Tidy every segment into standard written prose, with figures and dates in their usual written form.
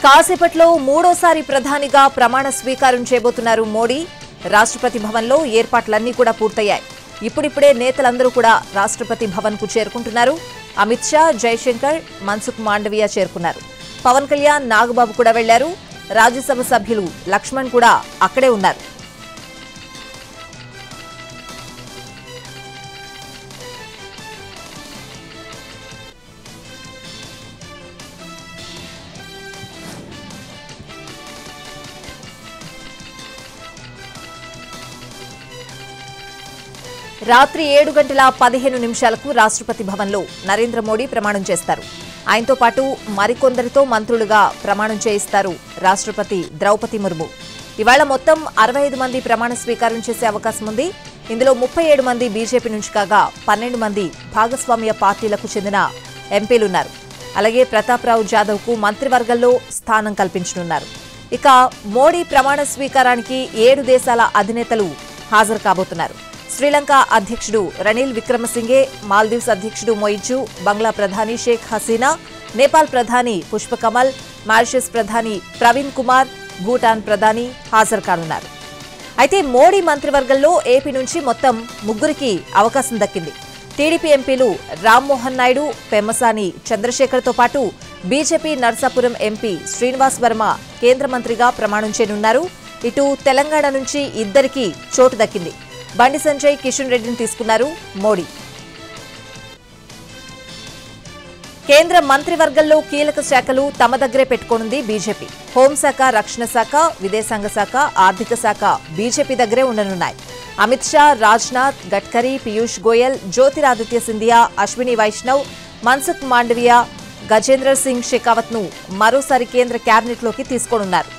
కాసేపట్లో మూడోసారి ప్రధానిగా ప్రమాణ స్వీకారం చేయబోతున్నారు మోడీ. రాష్ట్రపతి భవన్లో ఏర్పాట్లన్నీ కూడా పూర్తయ్యాయి. ఇప్పుడిప్పుడే నేతలందరూ కూడా రాష్ట్రపతి భవన్ కు చేరుకుంటున్నారు. అమిత్ షా, జైశంకర్, మన్సుఖ్ మాండవియా చేరుకున్నారు. పవన్ కళ్యాణ్, నాగబాబు కూడా వెళ్లారు. రాజ్యసభ సభ్యులు లక్ష్మణ్ కూడా అక్కడే ఉన్నారు. రాత్రి 7:15 రాష్ట్రపతి భవన్లో నరేంద్ర మోడీ ప్రమాణం చేస్తారు. ఆయనతో పాటు మరికొందరితో మంత్రులుగా ప్రమాణం చేయిస్తారు రాష్ట్రపతి ద్రౌపది ముర్ము. ఇవాళ మొత్తం 65 మంది ప్రమాణ స్వీకారం చేసే అవకాశం ఉంది. ఇందులో 37 మంది బీజేపీ నుంచి కాగా 12 మంది భాగస్వామ్య పార్టీలకు చెందిన ఎంపీలున్నారు. అలాగే ప్రతాప్రావు జాదవ్కు మంత్రివర్గంలో స్థానం కల్పించనున్నారు. ఇక మోడీ ప్రమాణ స్వీకారానికి 7 దేశాల అధినేతలు హాజరు కాబోతున్నారు. శ్రీలంక అధ్యక్షుడు రనిల్ విక్రమసింఘే, మాల్దీవ్స్ అధ్యక్షుడు మొయిజు, బంగ్లా ప్రధాని షేక్ హసీనా, నేపాల్ ప్రధాని పుష్పకమల్, మారిషస్ ప్రధాని ప్రవీణ్ కుమార్, భూటాన్ ప్రధాని హాజరు కానున్నారు. అయితే మోడీ మంత్రివర్గంలో ఏపీ నుంచి మొత్తం 3కి అవకాశం దక్కింది. టీడీపీ ఎంపీలు రామ్మోహన్ నాయుడు, పెమ్మసాని చంద్రశేఖర్తో పాటు బీజేపీ నర్సాపురం ఎంపీ శ్రీనివాస్ వర్మ కేంద్ర మంత్రిగా ప్రమాణం చేయనున్నారు. ఇటు తెలంగాణ నుంచి 2కి చోటు దక్కింది. బండి సంజయ్, కిషన్ రెడ్డిని తీసుకున్నారు మోడీ. కేంద్ర మంత్రివర్గంలో కీలక శాఖలు తమ దగ్గరే పెట్టుకోనుంది బీజేపీ. హోంశాఖ, రక్షణ శాఖ, విదేశాంగ శాఖ, ఆర్థిక శాఖ బీజేపీ దగ్గరే ఉండనున్నాయి. అమిత్ షా, రాజ్నాథ్, గడ్కరీ, పీయూష్ గోయల్, జ్యోతిరాదిత్య సింధియా, అశ్విని వైష్ణవ్, మన్సుఖ్ మాండవియా, గజేంద్ర సింగ్ షెకావత్ ను మరోసారి కేంద్ర కేబినెట్లోకి తీసుకోనున్నారు.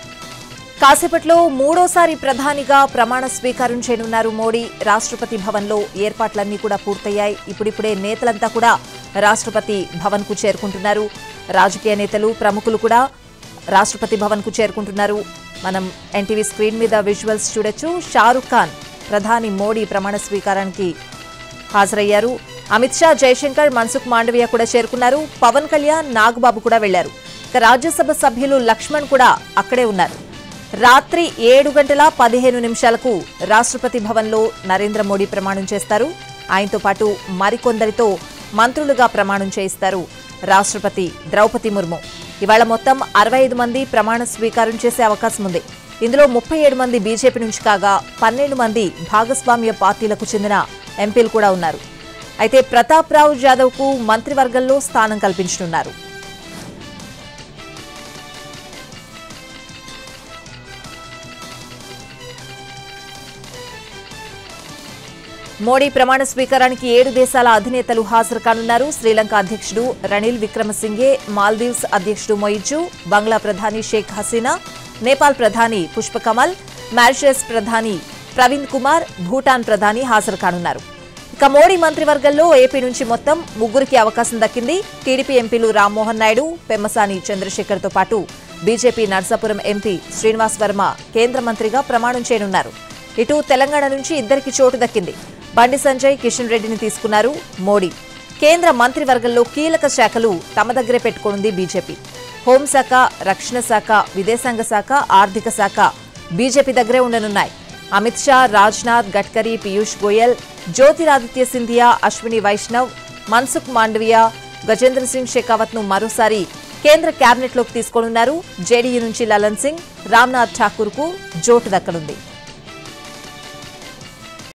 కాసేపట్లో మూడోసారి ప్రధానిగా ప్రమాణ స్వీకారం చేయనున్నారు మోడీ. రాష్ట్రపతి భవన్లో ఏర్పాట్లన్నీ కూడా పూర్తయ్యాయి. ఇప్పుడిప్పుడే నేతలంతా కూడా రాష్ట్రపతి భవన్ కు చేరుకుంటున్నారు. రాజకీయ నేతలు, ప్రముఖులు కూడా రాష్ట్రపతి భవన్ కు చేరుకుంటున్నారు. మనం ఎన్టీవీ స్క్రీన్ మీద విజువల్స్ చూడొచ్చు. షారుఖ్ ఖాన్ ప్రధాని మోడీ ప్రమాణ స్వీకారానికి హాజరయ్యారు. అమిత్ షా, జైశంకర్, మన్సుఖ్ మాండవియా కూడా చేరుకున్నారు. పవన్ కళ్యాణ్, నాగబాబు కూడా వెళ్లారు. ఇక రాజ్యసభ సభ్యులు లక్ష్మణ్ కూడా అక్కడే ఉన్నారు. రాత్రి 7:15 రాష్ట్రపతి భవన్లో నరేంద్ర మోడీ ప్రమాణం చేస్తారు. ఆయనతో పాటు మరికొందరితో మంత్రులుగా ప్రమాణం చేయిస్తారు రాష్ట్రపతి ద్రౌపది ముర్ము. ఇవాళ మొత్తం 65 మంది ప్రమాణ స్వీకారం చేసే అవకాశం ఉంది. ఇందులో 37 మంది బీజేపీ నుంచి కాగా 12 మంది భాగస్వామ్య పార్టీలకు చెందిన ఎంపీలు కూడా ఉన్నారు. అయితే ప్రతాప్రావు జాదవ్కు మంత్రివర్గంలో స్థానం కల్పించనున్నారు. మోడీ ప్రమాణ స్వీకారానికి 7 దేశాల అధినేతలు హాజరు కానున్నారు. శ్రీలంక అధ్యక్షుడు రనిల్ విక్రమసింఘే, మాల్దీవ్స్ అధ్యక్షుడు మొయిజు, బంగ్లా ప్రధాని షేక్ హసీనా, నేపాల్ ప్రధాని పుష్పకమల్, మారిషస్ ప్రధాని ప్రవీణ్ కుమార్, భూటాన్ ప్రధాని హాజరు కానున్నారు. ఇక మోడీ మంత్రివర్గంలో ఏపీ నుంచి మొత్తం 3కి అవకాశం దక్కింది. టీడీపీ ఎంపీలు రామ్మోహన్ నాయుడు, పెమ్మసాని చంద్రశేఖర్తో పాటు బీజేపీ నర్సాపురం ఎంపీ శ్రీనివాస్ వర్మ కేంద్ర మంత్రిగా ప్రమాణం చేయనున్నారు. ఇటు తెలంగాణ నుంచి 2కి చోటు దక్కింది. బండి సంజయ్, కిషన్ రెడ్డిని తీసుకున్నారు మోడీ. కేంద్ర మంత్రివర్గంలో కీలక శాఖలు తమ దగ్గరే పెట్టుకోనుంది బీజేపీ. హోంశాఖ, రక్షణ శాఖ, విదేశాంగ శాఖ, ఆర్థిక శాఖ బీజేపీ దగ్గరే ఉండనున్నాయి. అమిత్ షా, రాజ్నాథ్, గడ్కరీ, పీయూష్ గోయల్, జ్యోతిరాదిత్య సింధియా, అశ్విని వైష్ణవ్, మన్సుఖ్ మాండవియా, గజేంద్ర సింగ్ షెకావత్ ను మరోసారి కేంద్ర కేబినెట్లోకి తీసుకోనున్నారు. జేడీయూ నుంచి లలన్ సింగ్, రామ్నాథ్ ఠాకూర్ కు చోటు దక్కనుంది.